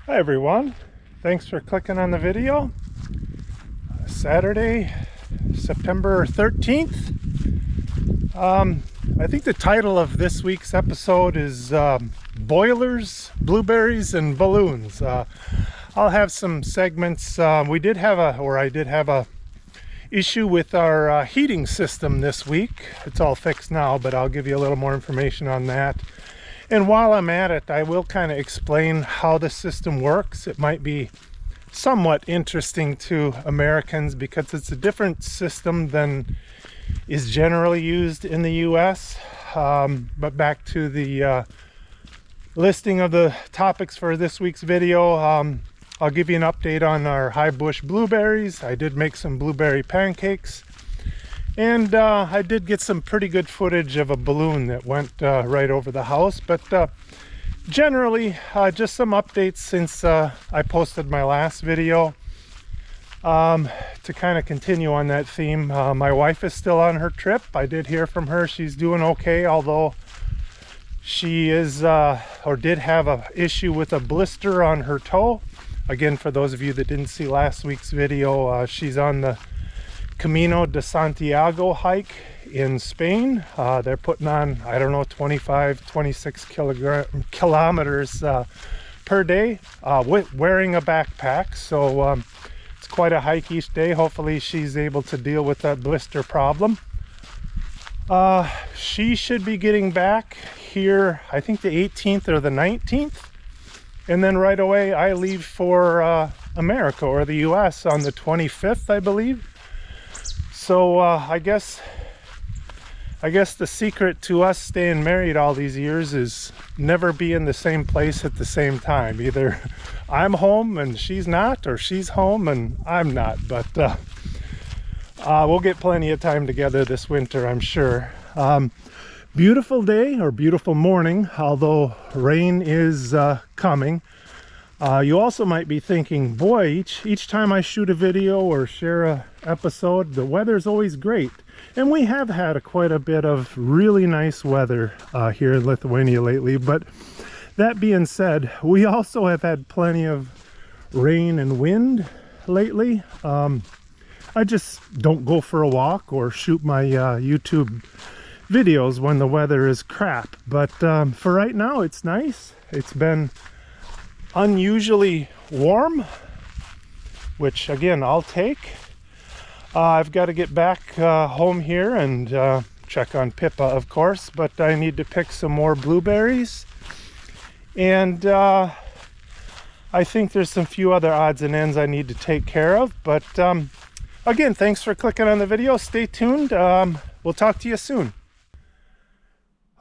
Hi everyone, thanks for clicking on the video. Saturday, September 13th. I think the title of this week's episode is Boilers, Blueberries, and Balloons. I'll have some segments. I did have a issue with our heating system this week. It's all fixed now, but I'll give you a little more information on that. And while I'm at it, I will kind of explain how the system works. It might be somewhat interesting to Americans because it's a different system than is generally used in the US. But back to the listing of the topics for this week's video. I'll give you an update on our high bush blueberries. I did make some blueberry pancakes. And I did get some pretty good footage of a balloon that went right over the house. But generally, just some updates since I posted my last video. To kind of continue on that theme, my wife is still on her trip. I did hear from her. She's doing okay, although she is or did have an issue with a blister on her toe. Again, for those of you that didn't see last week's video, she's on the Camino de Santiago hike in Spain. They're putting on, I don't know, 26 kilometers per day with wearing a backpack. So it's quite a hike each day. Hopefully she's able to deal with that blister problem. She should be getting back here, I think the 18th or the 19th. And then right away I leave for America or the US on the 25th, I believe. So I guess the secret to us staying married all these years is never be in the same place at the same time. Either I'm home and she's not, or she's home and I'm not. But we'll get plenty of time together this winter, I'm sure. Beautiful day or beautiful morning, although rain is coming. You also might be thinking, boy, each time I shoot a video or share a episode, the weather's always great. And we have had quite a bit of really nice weather here in Lithuania lately. But that being said, we also have had plenty of rain and wind lately. I just don't go for a walk or shoot my YouTube videos when the weather is crap. But for right now, it's nice. It's been unusually warm, which again I'll take. I've got to get back home here and check on Pippa, of course, but I need to pick some more blueberries, and I think there's some few other odds and ends I need to take care of. But again, thanks for clicking on the video. Stay tuned. We'll talk to you soon.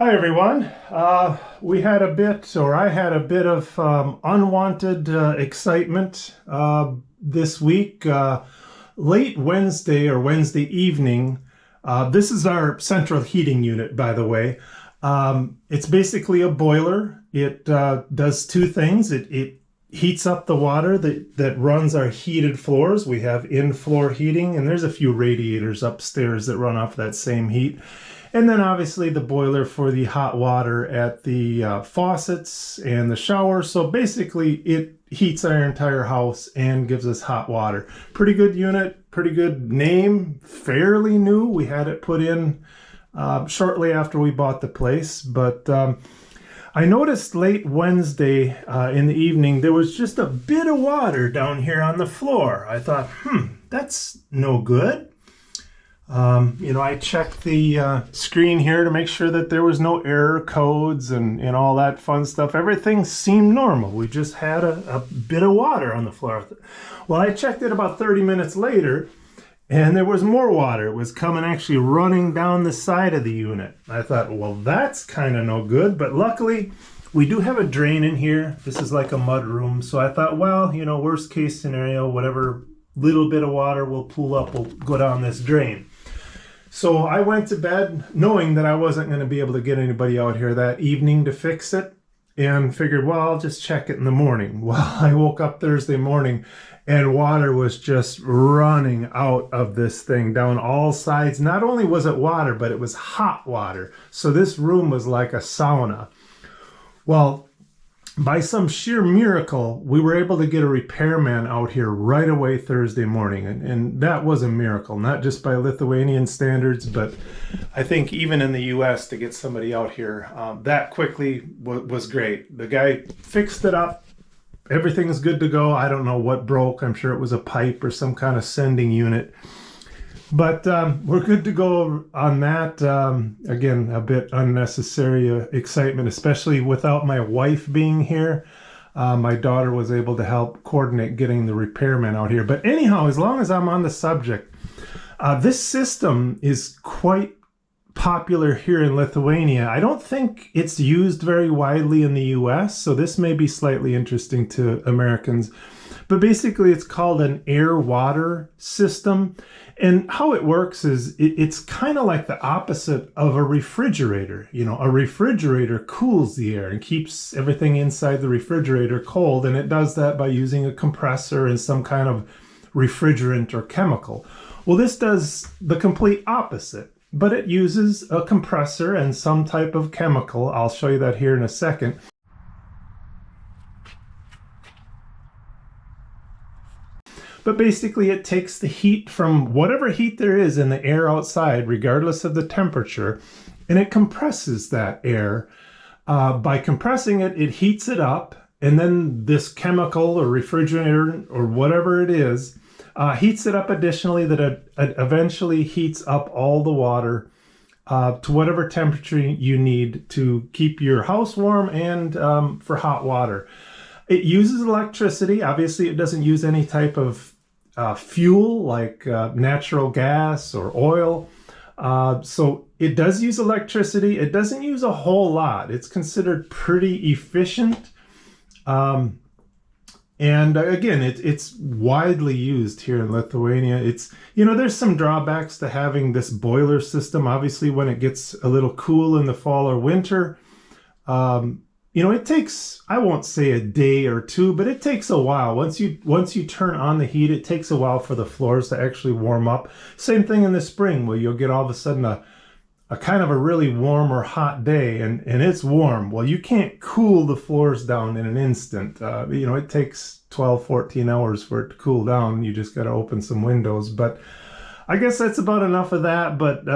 Hi everyone. I had a bit of unwanted excitement this week. Late Wednesday or Wednesday evening, this is our central heating unit, by the way. It's basically a boiler. It does two things. It heats up the water that runs our heated floors. We have in-floor heating, and there's a few radiators upstairs that run off that same heat. And then obviously the boiler for the hot water at the faucets and the shower. So basically it heats our entire house and gives us hot water. Pretty good unit, pretty good name, fairly new. We had it put in shortly after we bought the place. But I noticed late Wednesday in the evening, there was just a bit of water down here on the floor. I thought, that's no good. I checked the screen here to make sure that there was no error codes and all that fun stuff. Everything seemed normal. We just had a bit of water on the floor. Well, I checked it about 30 minutes later, and there was more water. It was coming actually running down the side of the unit. I thought, well, that's kind of no good. But luckily, we do have a drain in here. This is like a mud room. So I thought, well, worst case scenario, whatever little bit of water will pool up will go down this drain. So I went to bed knowing that I wasn't going to be able to get anybody out here that evening to fix it, and figured, well, I'll just check it in the morning. Well, I woke up Thursday morning and water was just running out of this thing down all sides. Not only was it water, but it was hot water. So this room was like a sauna. Well, by some sheer miracle, we were able to get a repairman out here right away Thursday morning. And that was a miracle, not just by Lithuanian standards, but I think even in the US to get somebody out here that quickly was great. The guy fixed it up. Everything's good to go. I don't know what broke. I'm sure it was a pipe or some kind of sending unit. But we're good to go on that. Again, a bit unnecessary excitement, especially without my wife being here. My daughter was able to help coordinate getting the repairman out here. But anyhow, as long as I'm on the subject, this system is quite popular here in Lithuania. I don't think it's used very widely in the US, so this may be slightly interesting to Americans. But basically, it's called an air-water system. And how it works is it's kind of like the opposite of a refrigerator. You know, a refrigerator cools the air and keeps everything inside the refrigerator cold. And it does that by using a compressor and some kind of refrigerant or chemical. Well, this does the complete opposite, but it uses a compressor and some type of chemical. I'll show you that here in a second. But basically, it takes the heat from whatever heat there is in the air outside, regardless of the temperature, and it compresses that air. By compressing it, it heats it up, and then this chemical or refrigerant or whatever it is heats it up additionally, that it eventually heats up all the water to whatever temperature you need to keep your house warm and for hot water. It uses electricity. Obviously, it doesn't use any type of fuel like natural gas or oil. So it does use electricity. It doesn't use a whole lot. It's considered pretty efficient. And again, it's widely used here in Lithuania. It's, you know, there's some drawbacks to having this boiler system. Obviously, when it gets a little cool in the fall or winter, you know, it takes, I won't say a day or two, but it takes a while. Once you turn on the heat, it takes a while for the floors to actually warm up. Same thing in the spring, where you'll get all of a sudden a kind of a really warm or hot day, and it's warm. Well, you can't cool the floors down in an instant. You know, it takes 12, 14 hours for it to cool down. You just got to open some windows. But I guess that's about enough of that. But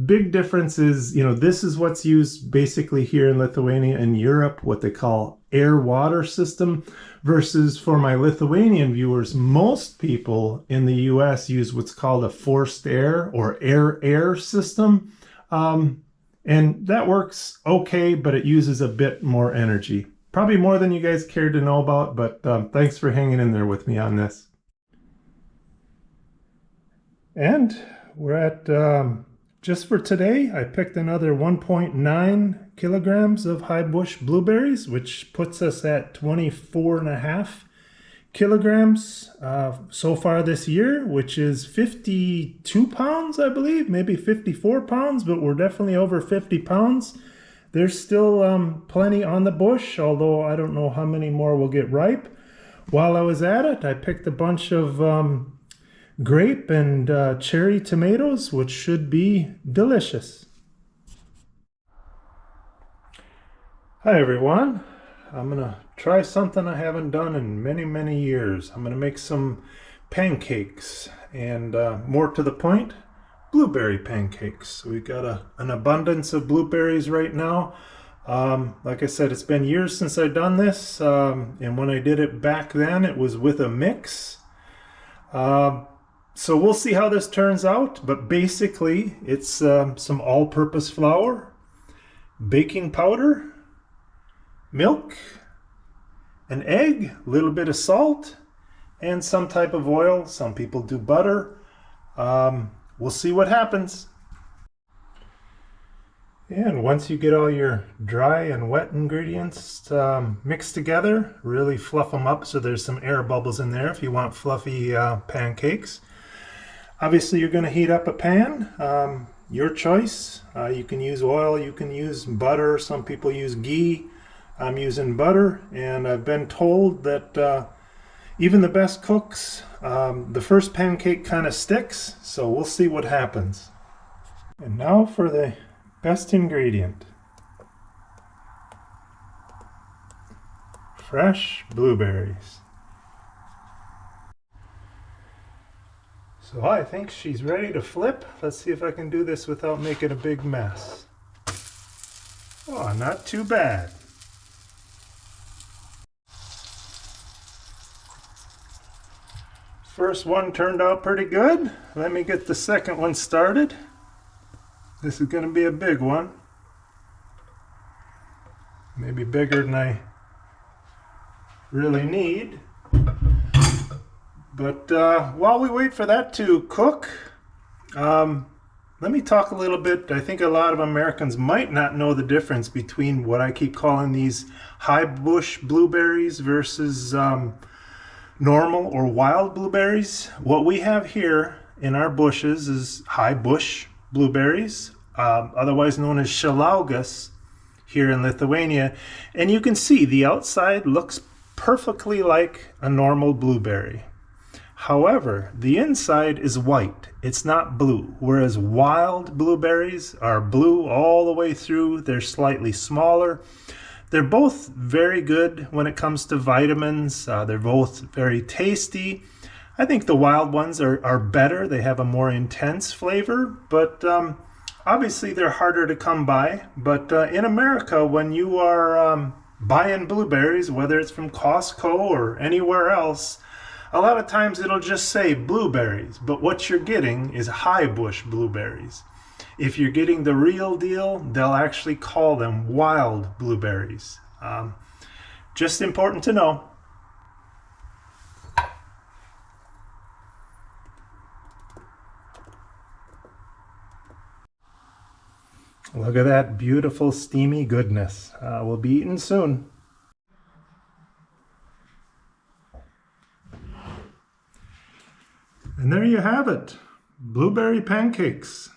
big difference is, you know, this is what's used basically here in Lithuania and Europe, what they call air-water system, versus for my Lithuanian viewers, most people in the US use what's called a forced air or air-air system. And that works okay, but it uses a bit more energy. Probably more than you guys cared to know about, but thanks for hanging in there with me on this. And we're at, just for today, I picked another 1.9 kilograms of high bush blueberries, which puts us at 24.5 kilograms so far this year, which is 52 pounds, I believe, maybe 54 pounds, but we're definitely over 50 pounds. There's still plenty on the bush, although I don't know how many more will get ripe. While I was at it, I picked a bunch of grape and cherry tomatoes, which should be delicious. Hi everyone, I'm gonna try something I haven't done in many years. I'm gonna make some pancakes, and more to the point, blueberry pancakes. We've got an abundance of blueberries right now. Like I said, it's been years since I've done this, and when I did it back then, it was with a mix. So we'll see how this turns out, but basically it's some all-purpose flour, baking powder, milk, an egg, a little bit of salt, and some type of oil. Some people do butter. We'll see what happens. And once you get all your dry and wet ingredients mixed together, really fluff them up so there's some air bubbles in there if you want fluffy pancakes. Obviously, you're going to heat up a pan, your choice. You can use oil, you can use butter. Some people use ghee. I'm using butter, and I've been told that even the best cooks, the first pancake kind of sticks, so we'll see what happens. And now for the best ingredient. fresh blueberries. So I think she's ready to flip. Let's see if I can do this without making a big mess. Oh, not too bad. First one turned out pretty good. Let me get the second one started. This is going to be a big one. Maybe bigger than I really need. But while we wait for that to cook, let me talk a little bit. I think a lot of Americans might not know the difference between what I keep calling these high bush blueberries versus normal or wild blueberries. What we have here in our bushes is high bush blueberries, otherwise known as šilauoges here in Lithuania. And you can see the outside looks perfectly like a normal blueberry. However, the inside is white. It's not blue. Whereas wild blueberries are blue all the way through. They're slightly smaller. They're both very good when it comes to vitamins. They're both very tasty. I think the wild ones are better. They have a more intense flavor, but obviously they're harder to come by. But in America, when you are buying blueberries, whether it's from Costco or anywhere else, a lot of times it'll just say blueberries, but what you're getting is high bush blueberries. If you're getting the real deal, they'll actually call them wild blueberries. Just important to know. Look at that beautiful steamy goodness. We'll be eating soon. And there you have it, blueberry pancakes.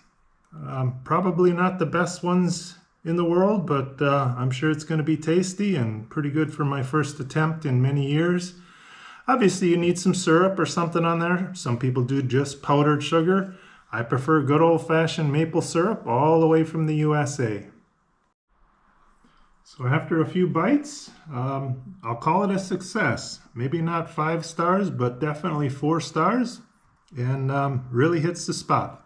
Probably not the best ones in the world, but I'm sure it's going to be tasty and pretty good for my first attempt in many years. Obviously you need some syrup or something on there. Some people do just powdered sugar. I prefer good old-fashioned maple syrup all the way from the USA. So after a few bites, I'll call it a success. Maybe not 5 stars, but definitely 4 stars. And really hits the spot.